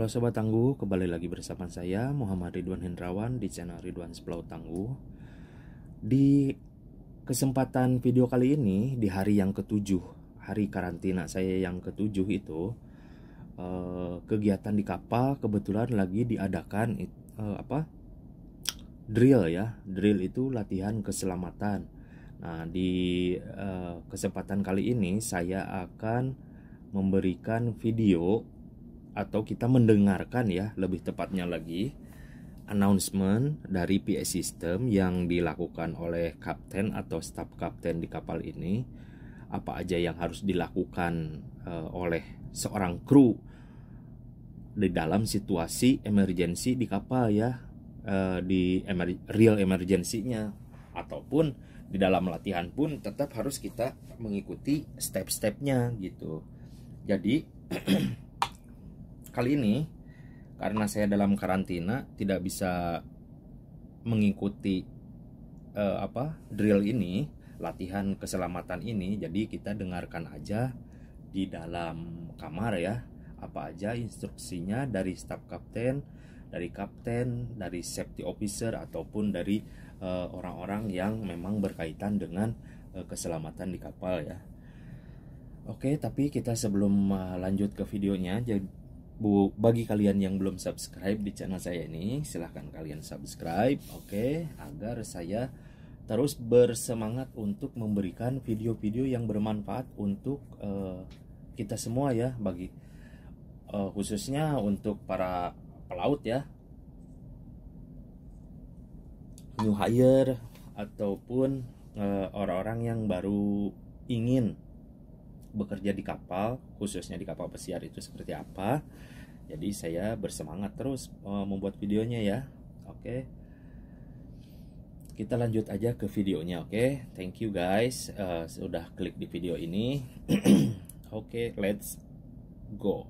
Halo Sobat Tangguh, kembali lagi bersama saya Muhammad Ridwan Hendrawan di channel Ridwan Pelaut Tangguh. Di kesempatan video kali ini, di hari yang ketujuh, hari karantina saya yang ketujuh itu, kegiatan di kapal kebetulan lagi diadakan drill ya. Drill itu latihan keselamatan. Nah, di kesempatan kali ini saya akan memberikan video atau kita mendengarkan ya, lebih tepatnya lagi, announcement dari PA system yang dilakukan oleh kapten atau staf kapten di kapal ini. Apa aja yang harus dilakukan oleh seorang kru di dalam situasi emergensi di kapal ya, di real emergency-nya, ataupun di dalam latihan pun tetap harus kita mengikuti step-stepnya gitu. Jadi kali ini karena saya dalam karantina tidak bisa mengikuti drill ini, latihan keselamatan ini, jadi kita dengarkan aja di dalam kamar ya, apa aja instruksinya dari staf kapten, dari safety officer ataupun dari orang-orang yang memang berkaitan dengan keselamatan di kapal ya. Oke, tapi kita sebelum lanjut ke videonya, bagi kalian yang belum subscribe di channel saya ini, silahkan kalian subscribe, oke, agar saya terus bersemangat untuk memberikan video-video yang bermanfaat untuk kita semua ya, bagi khususnya untuk para pelaut ya, new hire ataupun orang-orang yang baru ingin bekerja di kapal, khususnya di kapal pesiar itu seperti apa. Jadi saya bersemangat terus membuat videonya ya. Oke, kita lanjut aja ke videonya. Oke, thank you guys sudah klik di video ini. Oke, let's go.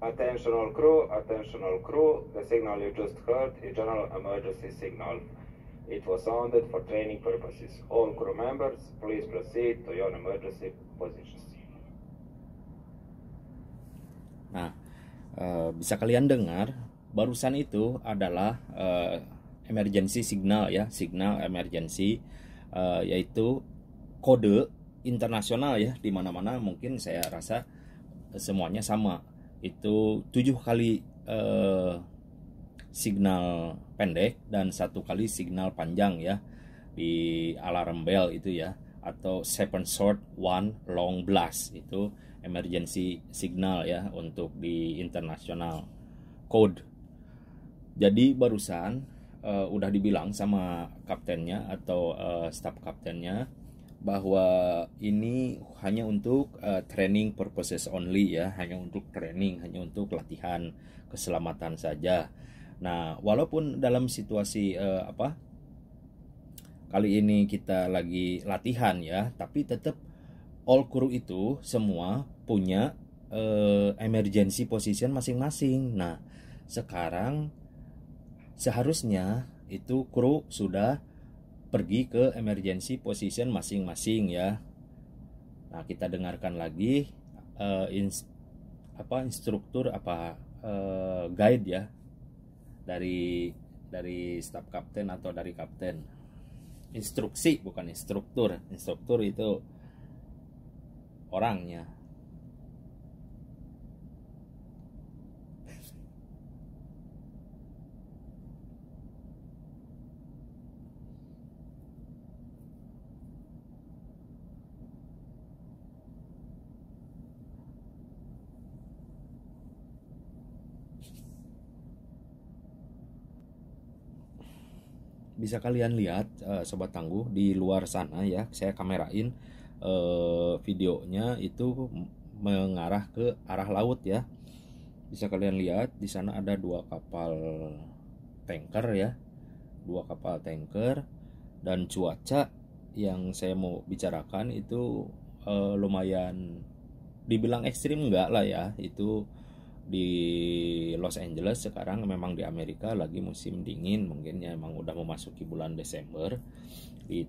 Attention all crew, the signal you just heard is general emergency signal. It was sounded for training purposes. All crew members, please proceed to your emergency positions. Nah, bisa kalian dengar, barusan itu adalah emergency signal ya, signal emergency, yaitu kode internasional ya, di mana-mana mungkin saya rasa semuanya sama. Itu 7 kali signal pendek dan 1 kali signal panjang ya, di alarm bell itu ya, atau 7 short 1 long blast, itu emergency signal ya untuk di internasional code. Jadi barusan udah dibilang sama kaptennya atau staf kaptennya bahwa ini hanya untuk training purposes only ya, hanya untuk training, hanya untuk latihan keselamatan saja. Nah, walaupun dalam situasi kali ini kita lagi latihan ya, tapi tetap all crew itu semua punya emergency position masing-masing. Nah, sekarang seharusnya itu kru sudah pergi ke emergency position masing-masing ya. Nah, kita dengarkan lagi instruktur guide ya dari staf kapten atau dari kapten. Instruksi bukan instruktur. Instruktur itu orangnya. Bisa kalian lihat sobat tangguh di luar sana ya, saya kamerain videonya itu mengarah ke arah laut ya. Bisa kalian lihat di sana ada dua kapal tanker ya, dua kapal tanker, dan cuaca yang saya mau bicarakan itu lumayan dibilang ekstrim enggak lah ya. Itu di Los Angeles sekarang, memang di Amerika lagi musim dingin, mungkin ya emang udah memasuki bulan Desember. Di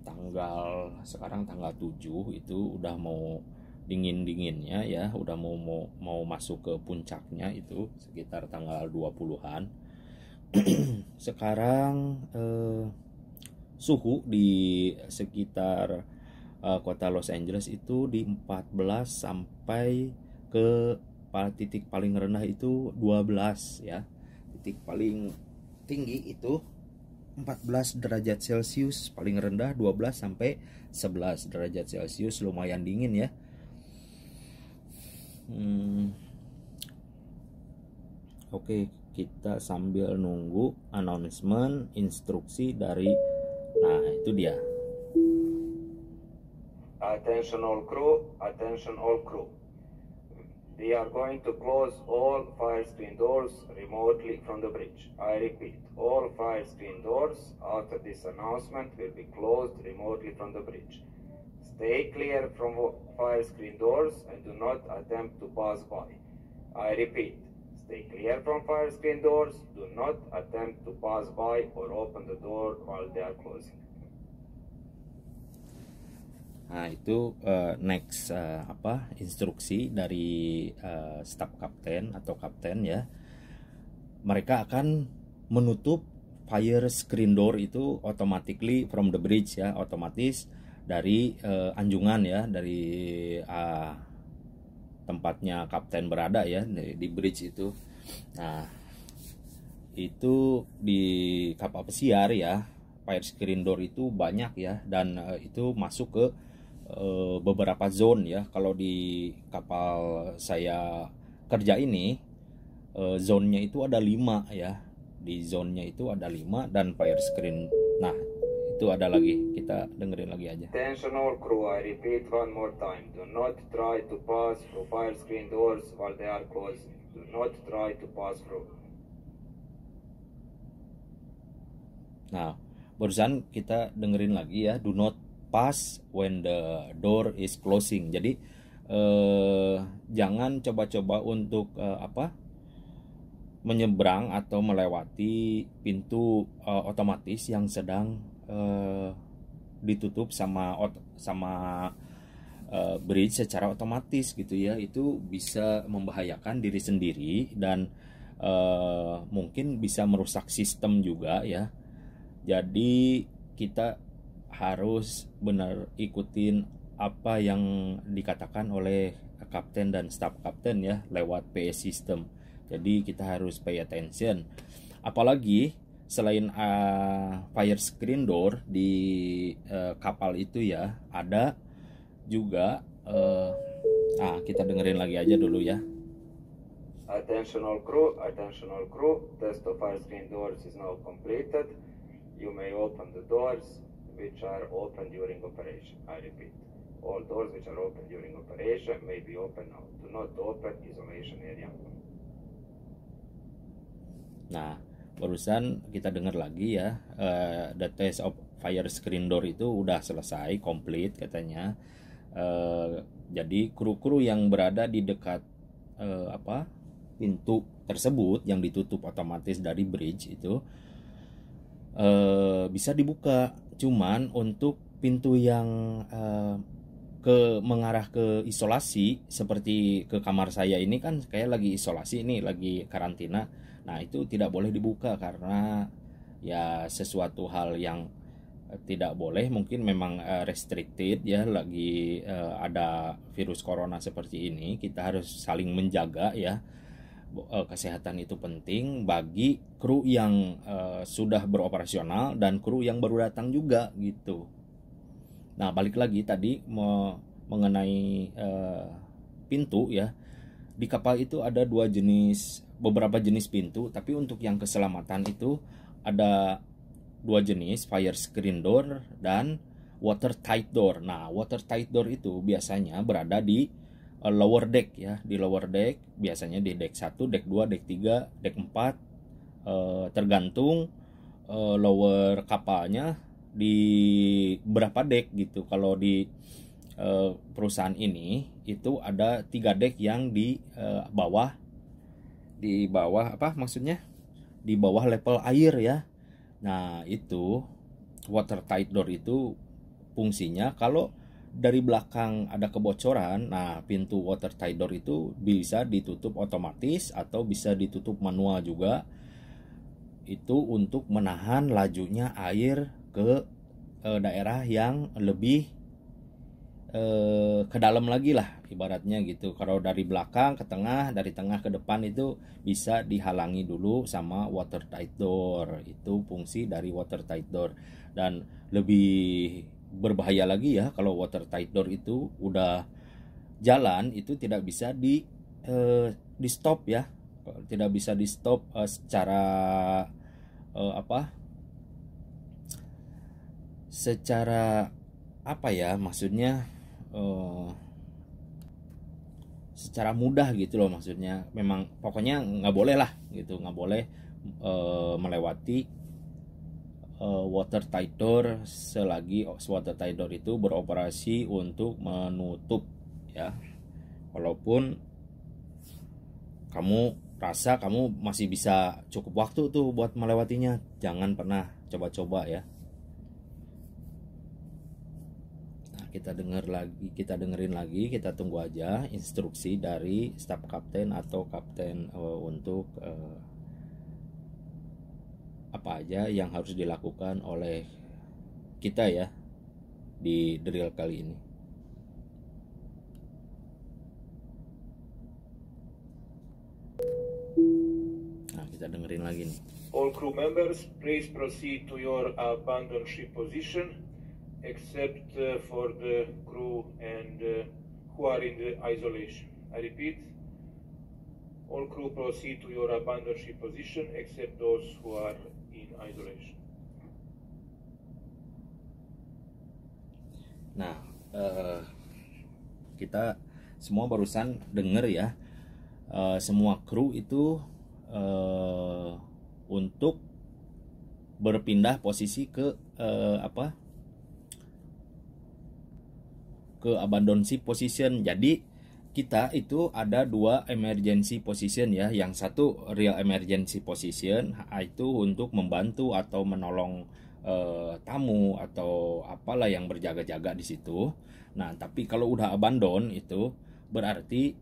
sekarang tanggal 7 itu udah mau dingin-dinginnya ya, udah mau masuk ke puncaknya itu sekitar tanggal 20-an. Sekarang suhu di sekitar kota Los Angeles itu di 14 sampai ke titik paling rendah itu 12 ya. Titik paling tinggi itu 14 derajat Celcius, paling rendah 12 sampai 11 derajat Celcius, lumayan dingin ya. Oke, kita sambil nunggu announcement, instruksi dari, nah itu dia. Attention all crew, attention all crew. We are going to close all fire screen doors remotely from the bridge. I repeat, all fire screen doors after this announcement will be closed remotely from the bridge. Stay clear from fire screen doors and do not attempt to pass by. I repeat, stay clear from fire screen doors, do not attempt to pass by or open the door while they are closing. Nah itu next instruksi dari staf kapten atau kapten ya. Mereka akan menutup fire screen door itu automatically from the bridge ya, otomatis dari anjungan ya, dari tempatnya kapten berada ya, di bridge itu. Nah itu di kapal pesiar ya, fire screen door itu banyak ya, dan itu masuk ke beberapa zone ya. Kalau di kapal saya kerja ini zonenya itu ada 5 ya. Di zonenya itu ada 5 dan fire screen. Nah itu ada lagi, kita dengerin lagi aja. Attention all crew, I repeat one more time. Do not try to pass through fire screen doors while they are closing. Do not try to pass through. Nah barusan kita dengerin lagi ya, do not pass when the door is closing. Jadi jangan coba-coba untuk menyeberang atau melewati pintu otomatis yang sedang ditutup sama bridge secara otomatis gitu ya. Itu bisa membahayakan diri sendiri dan mungkin bisa merusak sistem juga ya. Jadi kita harus benar ikutin apa yang dikatakan oleh kapten dan staf kapten ya, lewat PS system. Jadi kita harus pay attention. Apalagi selain fire screen door di kapal itu ya, ada juga kita dengerin lagi aja dulu ya. Attention all crew, test of fire screen doors is now completed. You may open the doors which are open during operation. I repeat, all doors which are open during operation may be open now. Do not open isolation area. Nah, barusan kita dengar lagi ya, the test of fire screen door itu udah selesai, komplit katanya. Jadi kru-kru yang berada di dekat pintu tersebut yang ditutup otomatis dari bridge itu bisa dibuka. Cuman untuk pintu yang mengarah ke isolasi, seperti ke kamar saya ini kan kayak lagi isolasi, ini lagi karantina. Nah itu tidak boleh dibuka karena ya sesuatu hal yang tidak boleh, mungkin memang restricted ya, lagi ada virus corona seperti ini, kita harus saling menjaga ya. Kesehatan itu penting bagi kru yang sudah beroperasional dan kru yang baru datang juga gitu. Nah, balik lagi tadi mengenai pintu ya. Di kapal itu ada beberapa jenis pintu, tapi untuk yang keselamatan itu ada dua jenis, fire screen door dan water tight door. Nah, water tight door itu biasanya berada di lower deck ya, di lower deck, biasanya di deck 1, deck 2, deck 3, deck 4, tergantung lower kapalnya di berapa deck gitu. Kalau di perusahaan ini itu ada 3 deck yang di bawah apa maksudnya? Di bawah level air ya. Nah, itu water tight door itu fungsinya kalau dari belakang ada kebocoran, nah pintu water tight door itu bisa ditutup otomatis atau bisa ditutup manual juga. Itu untuk menahan lajunya air ke daerah yang lebih ke dalam lagi lah ibaratnya gitu. Kalau dari belakang ke tengah, dari tengah ke depan itu bisa dihalangi dulu sama water tight door. Itu fungsi dari water tight door. Dan lebih berbahaya lagi ya kalau water tight door itu udah jalan, itu tidak bisa di stop ya. Tidak bisa di stop secara apa ya, maksudnya secara mudah gitu loh, maksudnya memang pokoknya nggak boleh lah gitu, nggak boleh melewati water tight door selagi water tight door itu beroperasi untuk menutup ya. Walaupun kamu rasa kamu masih bisa cukup waktu tuh buat melewatinya, jangan pernah coba-coba ya. Kita dengerin lagi, kita tunggu aja instruksi dari staf kapten atau kapten untuk apa aja yang harus dilakukan oleh kita ya di drill kali ini. Nah, kita dengerin lagi nih. All crew members, please proceed to your abandon ship position, except for the crew and who are in the isolation. I repeat, all crew proceed to your abandon ship position, except those who are in isolation. Nah, kita semua barusan denger ya, semua kru itu untuk berpindah posisi ke ke abandon ship position. Jadi kita itu ada 2 emergency position ya. Yang satu real emergency position, itu untuk membantu atau menolong tamu atau apalah yang berjaga-jaga di situ. Nah, tapi kalau udah abandon itu berarti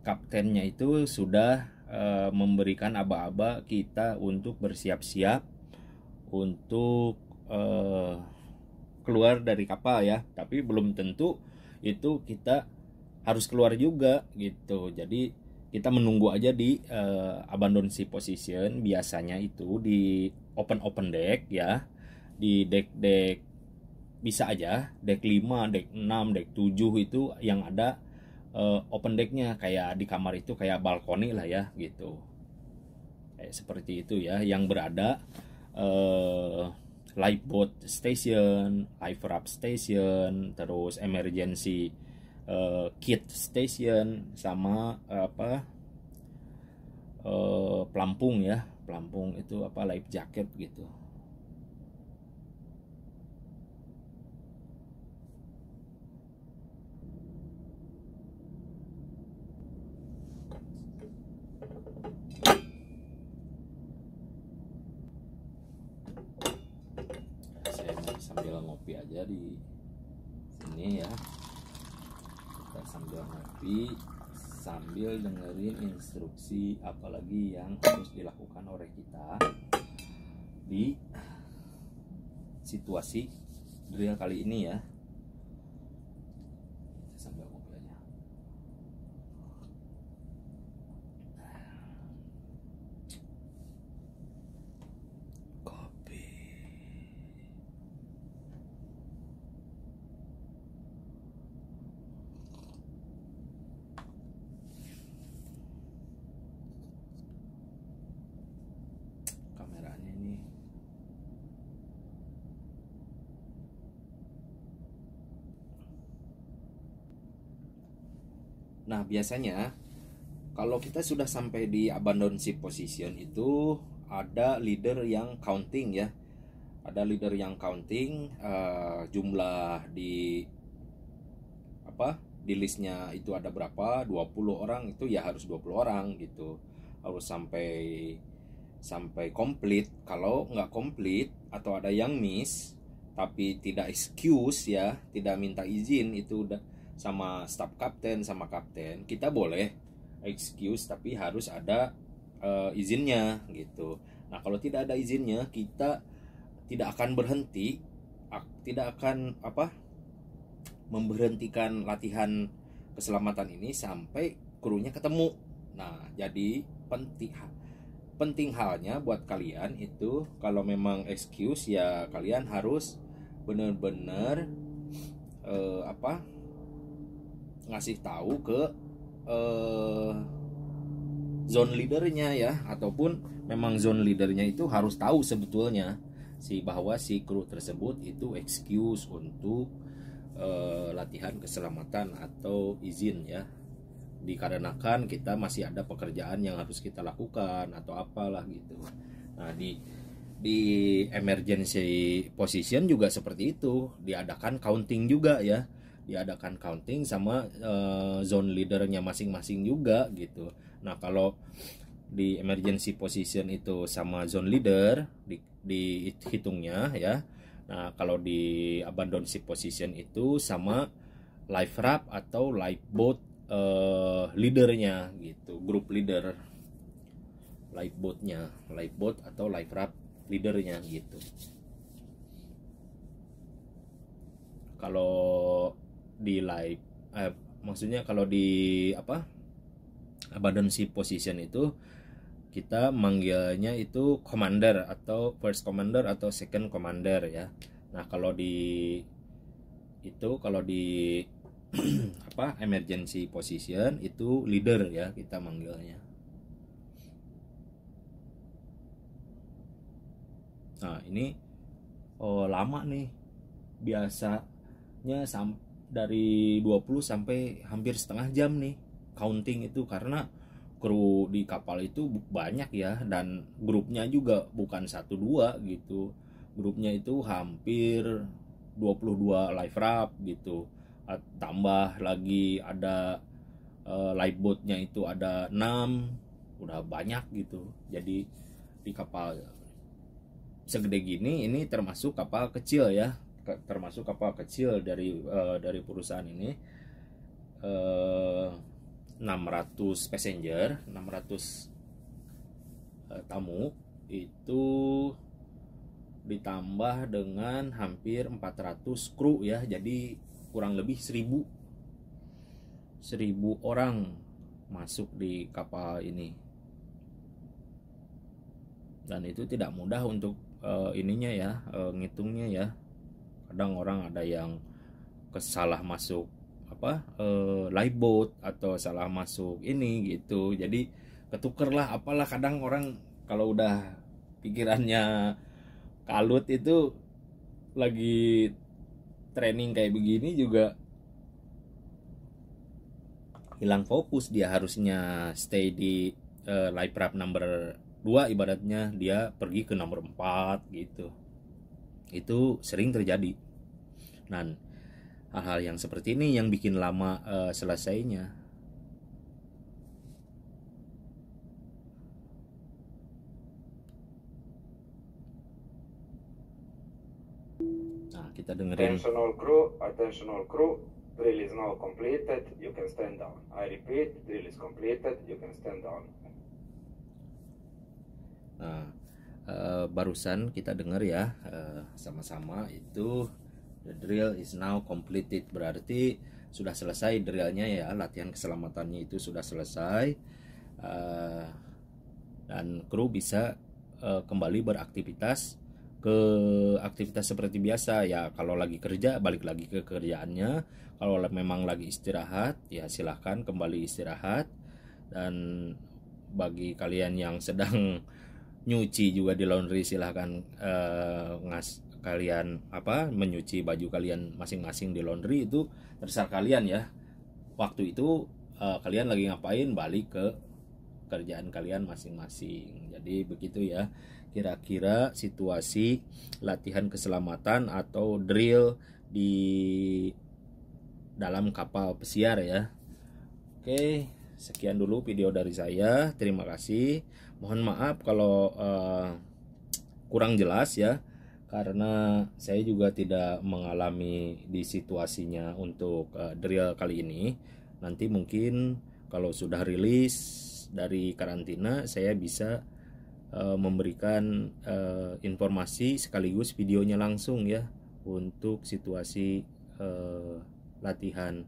kaptennya itu sudah memberikan aba-aba kita untuk bersiap-siap untuk keluar dari kapal ya. Tapi belum tentu itu kita harus keluar juga gitu. Jadi kita menunggu aja di abandon ship position, biasanya itu di open deck ya. Di deck bisa aja deck 5, deck 6, deck 7 itu yang ada open decknya, kayak di kamar itu kayak balkoni lah ya gitu. Kayak seperti itu ya, yang berada lifeboat station, life raft station, terus emergency kit station, sama pelampung ya, pelampung itu life jacket gitu. Sambil ngopi aja di sini ya, kita sambil ngopi sambil dengerin instruksi apalagi yang harus dilakukan oleh kita di situasi drill kali ini ya. Sambil kopi aja. Kopi. Kameranya ini. Nah, biasanya kalau kita sudah sampai di abandon ship position itu ada leader yang counting ya. Ada leader yang counting jumlah di di listnya itu ada berapa, 20 orang itu ya harus 20 orang gitu. Harus sampai komplit. Kalau nggak komplit atau ada yang miss tapi tidak excuse ya, tidak minta izin itu udah sama staff kapten sama kapten, kita boleh excuse tapi harus ada izinnya gitu. Nah, kalau tidak ada izinnya kita tidak akan berhenti, tidak akan memberhentikan latihan keselamatan ini sampai krunya ketemu. Nah, jadi penting halnya buat kalian itu kalau memang excuse ya kalian harus benar-benar ngasih tahu ke zone leadernya ya, ataupun memang zone leadernya itu harus tahu sebetulnya bahwa si kru tersebut itu excuse untuk latihan keselamatan atau izin ya, dikarenakan kita masih ada pekerjaan yang harus kita lakukan atau apalah gitu. Nah, di emergency position juga seperti itu, diadakan counting juga ya, diadakan counting sama zone leadernya masing-masing juga gitu. Nah, kalau di emergency position itu sama zone leader dihitungnya ya. Nah, kalau di abandon ship position itu sama life raft atau lifeboat leadernya gitu, grup leader lifeboat atau life raft leadernya gitu. Kalau di maksudnya kalau di abandon ship position itu kita manggilnya itu commander atau first commander atau second commander ya. Nah, kalau di emergency position itu leader ya kita manggilnya. Nah, ini lama nih, biasanya dari 20 sampai hampir setengah jam nih counting itu, karena kru di kapal itu banyak ya, dan grupnya juga bukan 1-2 gitu. Grupnya itu hampir 22 life raft gitu. Tambah lagi ada lifeboatnya itu ada 6, udah banyak gitu. Jadi di kapal segede gini ini termasuk kapal kecil ya, termasuk kapal kecil dari perusahaan ini. 600 passenger, 600 tamu itu ditambah dengan hampir 400 kru ya, jadi kurang lebih 1000 orang masuk di kapal ini. Dan itu tidak mudah untuk ininya ya, ngitungnya ya. Kadang orang ada yang salah masuk lifeboat atau salah masuk ini gitu, jadi ketukerlah apalah. Kadang orang kalau udah pikirannya kalut itu lagi training kayak begini juga hilang fokus, dia harusnya stay di life raft number 2, ibaratnya dia pergi ke nomor 4 gitu. Itu sering terjadi. Dan hal-hal yang seperti ini yang bikin lama selesainya. Nah, kita dengerin. Attention all crew, drill is now completed, you can stand down. I repeat, drill is completed, you can stand down. Nah, barusan kita dengar ya sama-sama itu The drill is now completed. Berarti sudah selesai drillnya ya, latihan keselamatannya itu sudah selesai. Dan kru bisa kembali beraktivitas ke aktivitas seperti biasa ya. Kalau lagi kerja balik lagi ke kerjaannya, kalau memang lagi istirahat ya silahkan kembali istirahat. Dan bagi kalian yang sedang nyuci juga di laundry, silahkan kalian menyuci baju kalian masing-masing di laundry, itu terserah kalian ya. Waktu itu kalian lagi ngapain, balik ke kerjaan kalian masing-masing. Jadi begitu ya kira-kira situasi latihan keselamatan atau drill di dalam kapal pesiar ya. Oke, sekian dulu video dari saya. Terima kasih. Mohon maaf kalau kurang jelas ya, karena saya juga tidak mengalami di situasinya untuk drill kali ini. Nanti mungkin kalau sudah rilis dari karantina, saya bisa memberikan informasi sekaligus videonya langsung ya untuk situasi latihan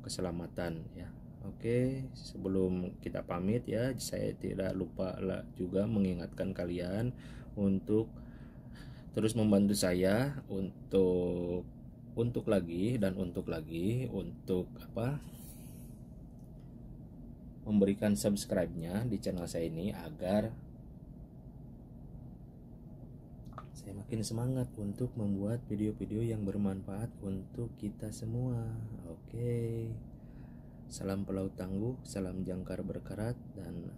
keselamatan ya. Oke, sebelum kita pamit ya, saya tidak lupa juga mengingatkan kalian untuk terus membantu saya untuk lagi untuk memberikan subscribe-nya di channel saya ini, agar saya makin semangat untuk membuat video-video yang bermanfaat untuk kita semua. Oke, salam pelaut tangguh, salam jangkar berkarat, dan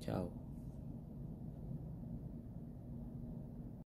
ciao.